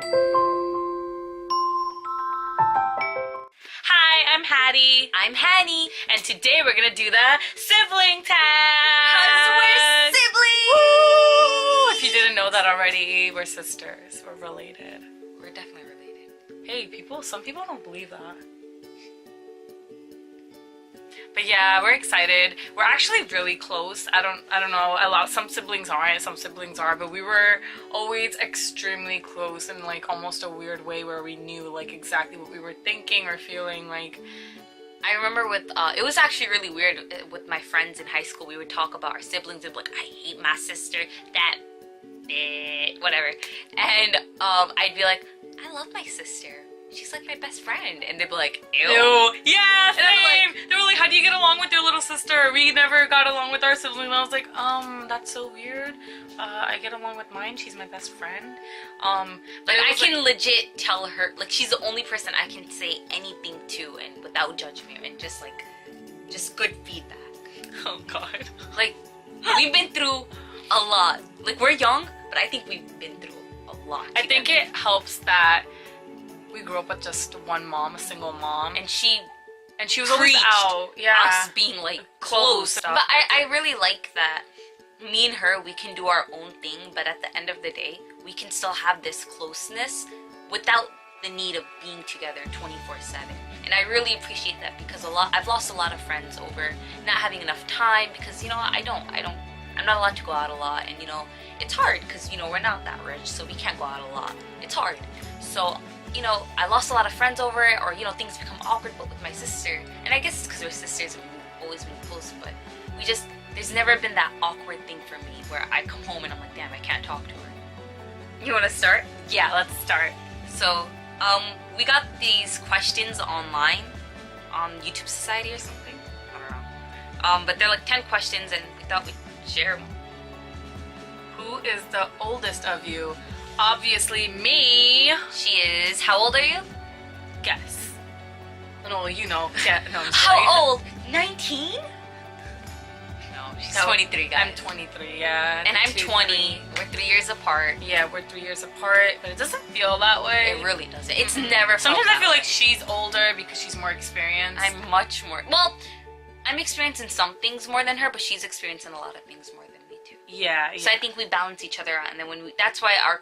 Hi, I'm Hattie. I'm Hanny. And today we're gonna do the sibling test! Cause we're siblings! Woo! If you didn't know that already, we're sisters. We're related. We're definitely related. Hey, some people don't believe that. But yeah, we're excited. We're actually really close. I don't know. Some siblings aren't, some siblings are, but we were always extremely close in like almost a weird way where we knew like exactly what we were thinking or feeling like. I remember it was actually really weird with my friends in high school. We would talk about our siblings and be like, I hate my sister, that whatever. And I'd be like, I love my sister. She's like my best friend. And they'd be like, ew. Yeah, same. Like, they were like, how do you get along with your little sister? We never got along with our sibling. And I was like, that's so weird. I get along with mine. She's my best friend. Like I can legit tell her, like she's the only person I can say anything to and without judgment and just good feedback. Oh God. Like we've been through a lot. Like we're young, but I think we've been through a lot together. I think it helps that we grew up with just one mom, a single mom, and she was always out. Yeah, us being like close. But I really like that. Me and her, we can do our own thing, but at the end of the day, we can still have this closeness without the need of being together 24/7. And I really appreciate that because I've lost a lot of friends over not having enough time because I'm not allowed to go out a lot, and it's hard because we're not that rich, so we can't go out a lot. It's hard. So I lost a lot of friends over it, or things become awkward. But with my sister, and I guess it's because we're sisters and we've always been close, but there's never been that awkward thing for me where I come home and I'm like, damn, I can't talk to her. You want to start? Yeah, let's start. So we got these questions online on YouTube Society or something. I don't know. But they're like 10 questions, and we thought we'd share them. Who is the oldest of you? Obviously me. She is. How old are you? Guess. No, Yeah, no. I'm sorry. How old? 19? No, she's 23, guys. I'm 23, yeah. And I'm 20. We're 3 years apart. Yeah, we're 3 years apart, but it doesn't feel that way. It really doesn't. It's never. Sometimes I feel like she's older because she's more experienced. I'm much more. Well, I'm experienced in some things more than her, but she's experienced in a lot of things more than me too. Yeah. So I think we balance each other out, and then that's why our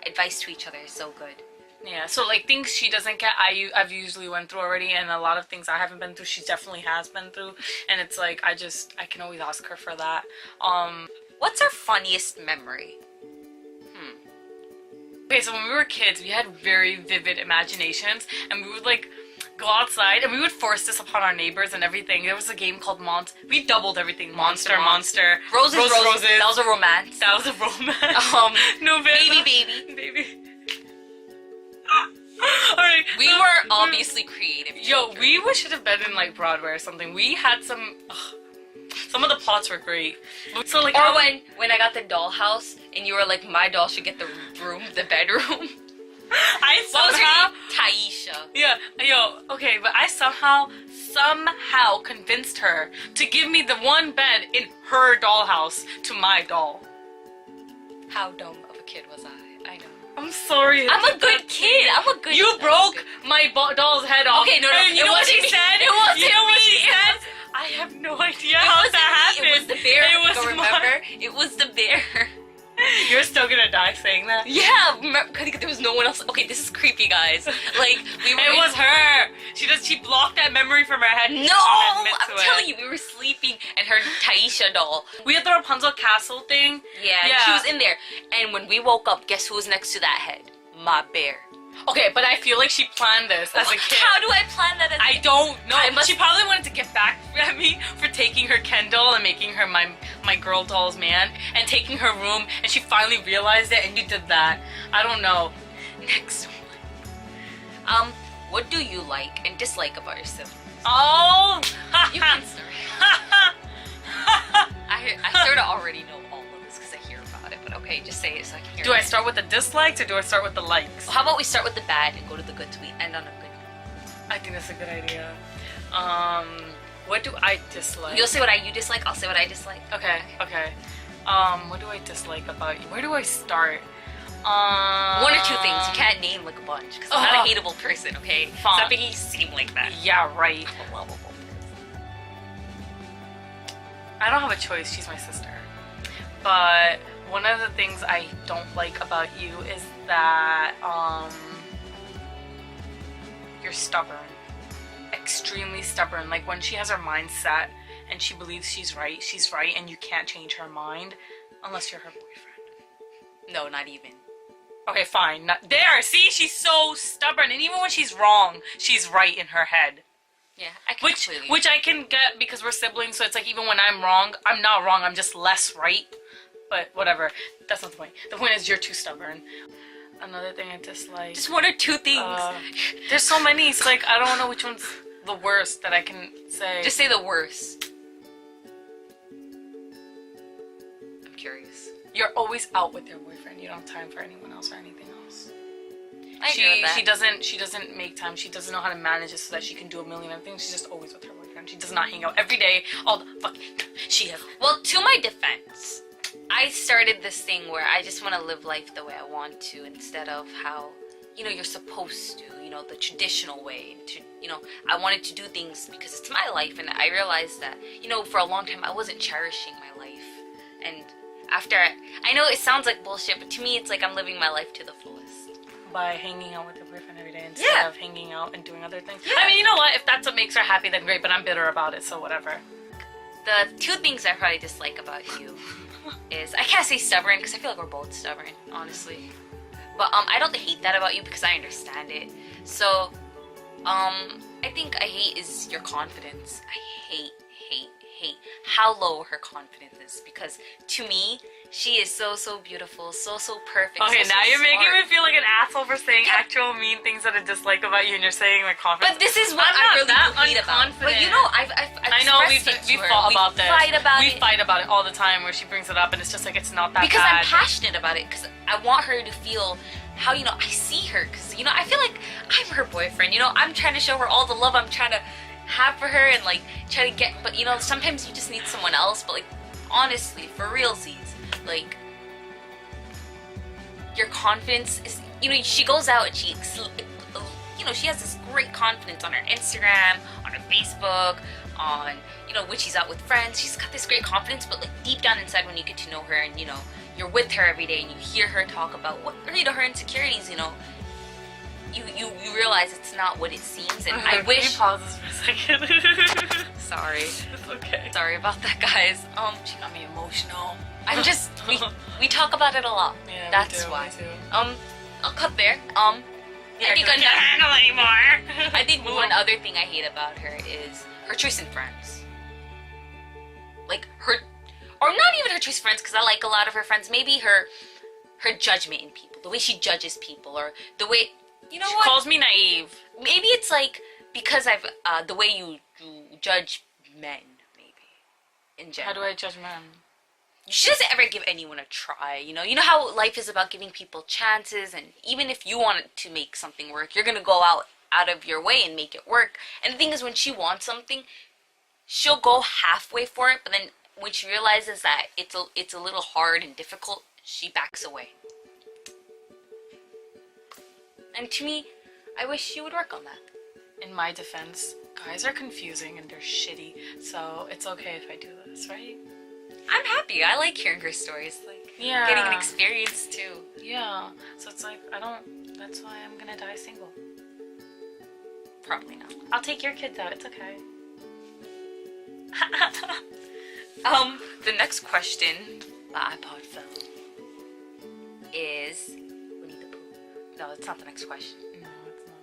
advice to each other is so good. Yeah, so like things she doesn't get, I've usually went through already, and a lot of things I haven't been through, she definitely has been through, and it's like I can always ask her for that. What's our funniest memory? Okay, so when we were kids, we had very vivid imaginations, and we would like go outside, and we would force this upon our neighbors and everything. There was a game called We doubled everything. Monster. Roses. That was a romance. That was a romance. No, baby. Alright. We were obviously creative. Yo, we should have been in like Broadway or something. We had some of the plots were great. So like, or when I got the dollhouse and you were like, my doll should get the room, the bedroom. What was her name? Taisha. Yeah, okay, but I somehow convinced her to give me the one bed in her dollhouse to my doll. How dumb of a kid was I? I know. I'm sorry. I'm a good kid. You broke my doll's head off. Okay, no. And you know what she said? It wasn't You know what me. she said? I have no idea how that happened. It was the bear. It was remember? It was the bear. You're still gonna die saying that? Yeah, because there was no one else. Okay, this is creepy, guys. Like It was her. She blocked that memory from her head. No, I'm telling you, we were sleeping, and her Taisha doll. We had the Rapunzel castle thing. Yeah, she was in there. And when we woke up, guess who was next to that head? My bear. Okay, but I feel like she planned this as a kid. How do I plan that? I don't know. She probably wanted to get back at me for taking her Ken doll and making her my girl doll's man and taking her room, and she finally realized it, and you did that. I don't know. Next one. What do you like and dislike about your siblings? Oh! You can start. I sort of already know all of this because I hear about it, but okay, just say it so I can hear it. Do I start with the dislikes or do I start with the likes? How about we start with the bad and go to the good so we end on a good note? I think that's a good idea. What do I dislike? You'll say what you dislike, I'll say what I dislike. Okay. What do I dislike about you? Where do I start? One or two things. You can't name like a bunch because I'm not a hateable person, okay? Fine. Stop making you seem like that. Yeah, right. I'm a lovable person. I don't have a choice. She's my sister. But one of the things I don't like about you is that you're stubborn. Extremely stubborn. Like when she has her mind set and she believes she's right, and you can't change her mind unless you're her boyfriend. No, not even. Okay, fine. Not there. See, she's so stubborn, and even when she's wrong, she's right in her head. Yeah, I can completely. Which I can get because we're siblings, so it's like even when I'm wrong, I'm not wrong. I'm just less right. But whatever. That's not the point. The point is you're too stubborn. Another thing I dislike. Just one or two things. There's so many. It's like I don't know which one's the worst that I can say. Just say the worst. I'm curious. You're always out with your boyfriend. You don't have time for anyone else or anything else. I agree with that. She doesn't make time. She doesn't know how to manage it so that she can do a million other things. She's just always with her boyfriend. She does not hang out every day. All the fucking she has. Well, to my defense, I started this thing where I just want to live life the way I want to instead of how, you're supposed to, the traditional way. I wanted to do things because it's my life, and I realized that, for a long time I wasn't cherishing my life. And after, I know it sounds like bullshit, but to me it's like I'm living my life to the fullest. By hanging out with your boyfriend every day instead of hanging out and doing other things. Yeah. I mean, you know what? If that's what makes her happy, then great, but I'm bitter about it, so whatever. The two things I probably dislike about you is, I can't say stubborn because I feel like we're both stubborn, honestly. But I don't hate that about you because I understand it. So, I think I hate is your confidence. I hate how low her confidence is because to me, she is so beautiful, so perfect. Okay, so now you're smart. making me feel like an asshole for saying actual mean things that I dislike about you, and you're saying like confidence. But this is what I really hate about. But I've I know we fought about this. We it. fight about it all the time, where she brings it up, and it's just like it's not that because bad. I'm passionate about it. Because I want her to feel how I see her. Because I feel like I'm her boyfriend. I'm trying to show her all the love I'm trying to have for her, and like try to get. But sometimes you just need someone else. But like honestly, for realsies. Like, your confidence is, she goes out and she has this great confidence on her Instagram, on her Facebook, on, when she's out with friends. She's got this great confidence, but like deep down inside when you get to know her and, you're with her every day and you hear her talk about what, her insecurities, you realize it's not what it seems. And I wish. Can you pause this for a second? Sorry. It's okay. Sorry about that, guys. She got me emotional. I'm just we talk about it a lot. Yeah, that's why. I'll cut there. I think I can't handle anymore. I think one other thing I hate about her is her choice in friends. Like her, or not even her choice in friends, because I like a lot of her friends. Maybe her judgment in people, the way she judges people, or the way she calls me naive. Maybe it's like because I've the way you judge men, maybe in general. How do I judge men? She doesn't ever give anyone a try, You know how life is about giving people chances, and even if you want to make something work, you're going to go out of your way and make it work. And the thing is, when she wants something, she'll go halfway for it, but then when she realizes that it's a little hard and difficult, she backs away. And to me, I wish she would work on that. In my defense, guys are confusing and they're shitty, so it's okay if I do this, right? I'm happy. I like hearing her stories. Like, getting an experience too. Yeah. So it's like, that's why I'm gonna die single. Probably not. I'll take your kids out. It's okay. The next question, the iPod fell, is Winnie the Pooh. No, it's not the next question. No, it's not.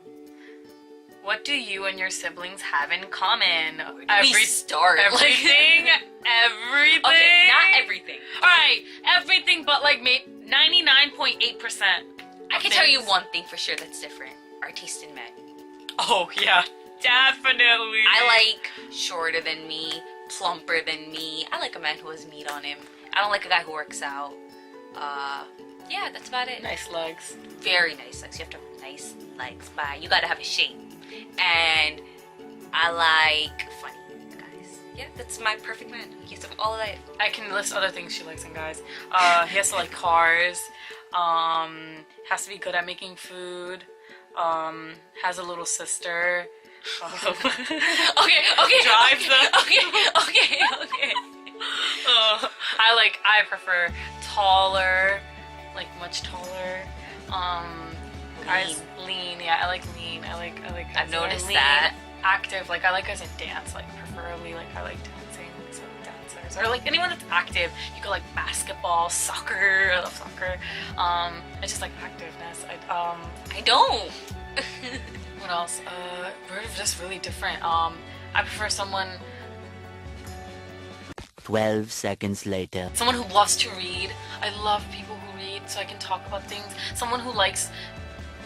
What do you and your siblings have in common? We start everything. Everything. Okay, not everything. All right, everything, but like 99.8%. I can tell you one thing for sure that's different. Our taste in men. Oh yeah, definitely. I like shorter than me, plumper than me. I like a man who has meat on him. I don't like a guy who works out. Yeah, that's about it. Nice legs. Very nice legs. You have to have nice legs. Bye. You gotta have a shape. And I like funny guys. Yeah, that's my perfect man. He has all of that. I can list other things she likes in guys. He has to like cars. Has to be good at making food. Has a little sister. Okay. Drives them. Okay. I prefer taller, like much taller. Guys, lean. Yeah, I like lean. I like. I've noticed lean, that. Active. Like I like guys that dance. Like preferably, like I like dancing. So dancers or like anyone that's active. You go like basketball, soccer. I love soccer. I just like activeness. I don't. What else? We're just really different. I prefer someone 12 seconds later. Someone who loves to read. I love people who read so I can talk about things. Someone who likes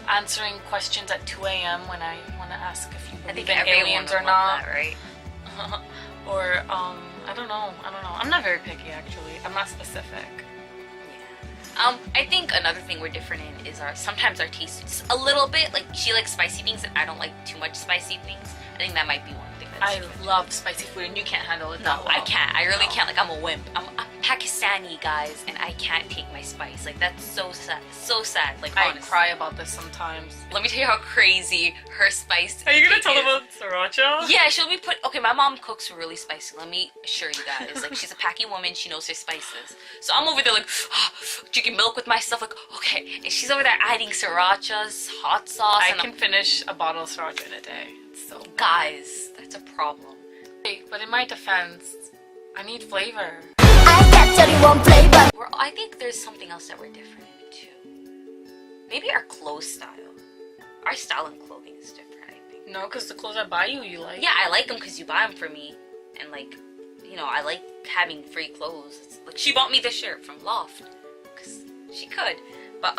answering questions at 2 a.m. when I want to ask if you believe in aliens or not. That, right? Or, I don't know. I'm not very picky, actually. I'm not specific. I think another thing we're different in is sometimes our taste is a little bit, like, she likes spicy things and I don't like too much spicy things. I think that might be one thing that's I love spicy food and you can't handle it that well. I can't. I really can't. Like, I'm a wimp. I'm Pakistani, guys, and I can't take my spice. Like, that's so sad. So sad. Like, honestly. I cry about this sometimes. Let me tell you how crazy her spice Are you gonna tell is. about sriracha? Yeah, she'll be okay, my mom cooks really spicy. Let me assure you guys. Like, she's a Paki woman. She knows her spices. So I'm over there, like, drinking milk with my stuff. Like, okay. And she's over there adding sriracha's, hot sauce. I can finish a bottle of sriracha in a day. It's so good. Guys, that's a problem. But in my defense, I need flavor. I think there's something else that we're different in too. Maybe our clothes style. Our style in clothing is different, I think. No, because the clothes I buy you like. Yeah, I like them because you buy them for me. And like, you know, I like having free clothes. It's like, she bought me this shirt from Loft. Because she could. But,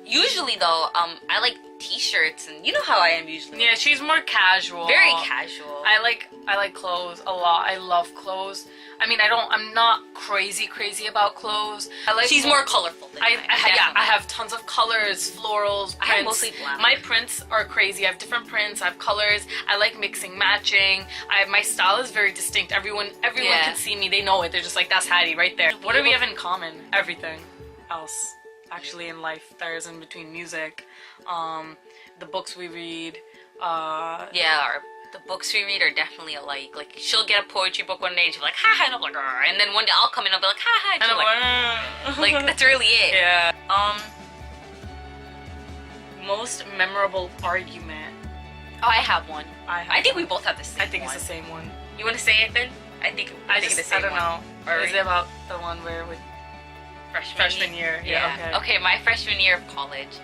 usually though, I like t-shirts and you know how I am usually. Yeah, she's more casual. Very casual. I like clothes a lot. I love clothes. I mean, I'm not crazy about clothes. She's more colorful than I have tons of colors, florals, prints. I have mostly black. My prints are crazy. I have different prints. I have colors. I like mixing, matching. My style is very distinct. Everyone can see me. They know it. They're just like, that's Haddy right there. What do we have in common? Everything else. Actually, in life, there is in between music, the books we read. The books we read are definitely alike. Like, she'll get a poetry book one day and she'll be like, ha ha, and I'm like, arr. And then one day I'll come in and I'll be like, ha ha, and she'll like, that's really it. Yeah. Most memorable argument. Oh, I have one. I think we both have the same one. I think it's the same one. You want to say it then? I think it's the same one. I don't know. Is it about the one where with freshman year? Yeah. Okay, my freshman year of college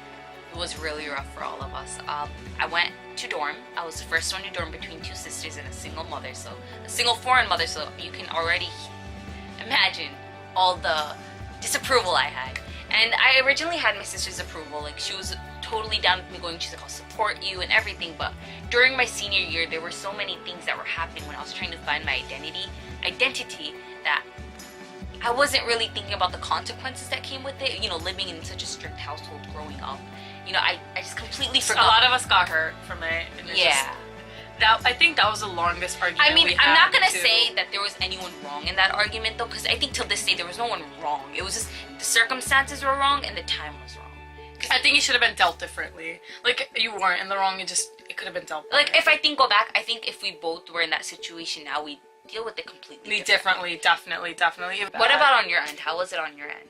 was really rough for all of us. I went to dorm. I was the first one to dorm between two sisters and a single mother, so a single foreign mother, so you can already imagine all the disapproval I had. And I originally had my sister's approval. Like, she was totally down with me going. She's like, I'll support you and everything. But during my senior year, there were so many things that were happening when I was trying to find my identity that I wasn't really thinking about the consequences that came with it. You know, living in such a strict household growing up. You know, I just completely forgot. A lot of us got hurt from it. And I think that was the longest argument. I mean, I'm not gonna say that there was anyone wrong in that argument though, because I think till this day there was no one wrong. It was just the circumstances were wrong and the time was wrong. I think it should have been dealt differently. Like, you weren't in the wrong. It could have been dealt. Like, if I go back, I think if we both were in that situation now, we deal with it completely differently. Definitely. What about on your end? How was it on your end?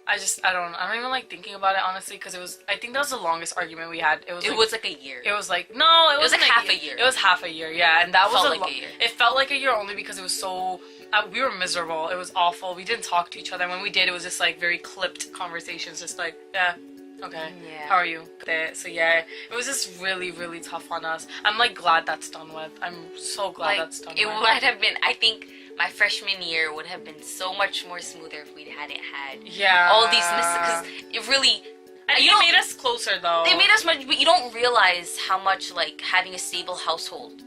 I don't even like thinking about it honestly, because I think that was the longest argument we had. It was like a year. It was like, no, it wasn't like half a year. It was half a year, yeah, and that was like a year. It felt like a year only because it was so, we were miserable. It was awful. We didn't talk to each other. When we did, it was just like very clipped conversations, just like, yeah. Okay. Yeah. How are you? So yeah, it was just really, really tough on us. I'm like glad that's done with. I'm so glad that's done with. It would have been, I think my freshman year would have been so much more smoother if we hadn't had all these mistakes. Because it really, it made us closer though. They made us much, but you don't realize how much like having a stable household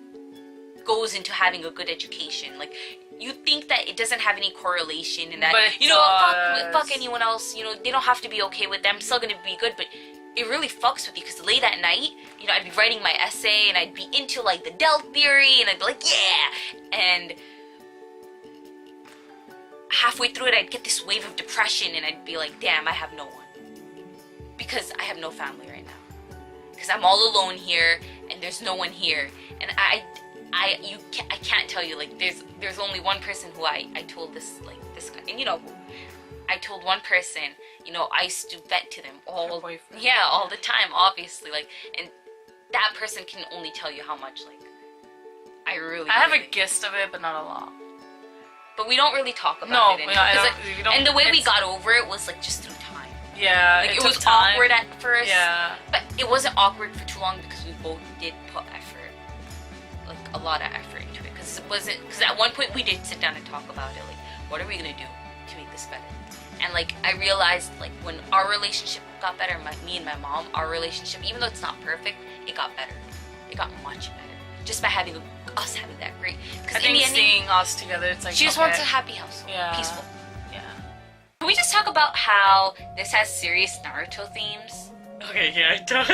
goes into having a good education. Like, you think that it doesn't have any correlation and that, fuck anyone else, you know, they don't have to be okay with them, I'm still gonna be good, but it really fucks with you because late at night, you know, I'd be writing my essay and I'd be into like the Dell theory and I'd be like, yeah, and halfway through it I'd get this wave of depression and I'd be like, damn, I have no one. because I have no family right now. Because I'm all alone here, and there's no one here, and I can't tell you, like, there's only one person who I told this, like, this guy, and you know, I told one person, you know, I used to vent to them all the time, obviously, like, and that person can only tell you how much, like, I have a gist of it, but not a lot. But we don't really talk about it anymore. And the way we got over it was, like, just through time. Yeah, like, it was awkward at first. Yeah. But it wasn't awkward for too long because we both did put effort, like, a lot of effort into it. Because at one point we did sit down and talk about it, like, what are we gonna do to make this better? And, like, I realized, like, when our relationship got better, me and my mom, our relationship, even though it's not perfect, it got better. It got much better. Just by us having that great. I think seeing us together, it's like, she just wants a happy household. Yeah. Peaceful. Yeah. Can we just talk about how this has serious Naruto themes? Okay, yeah, it does.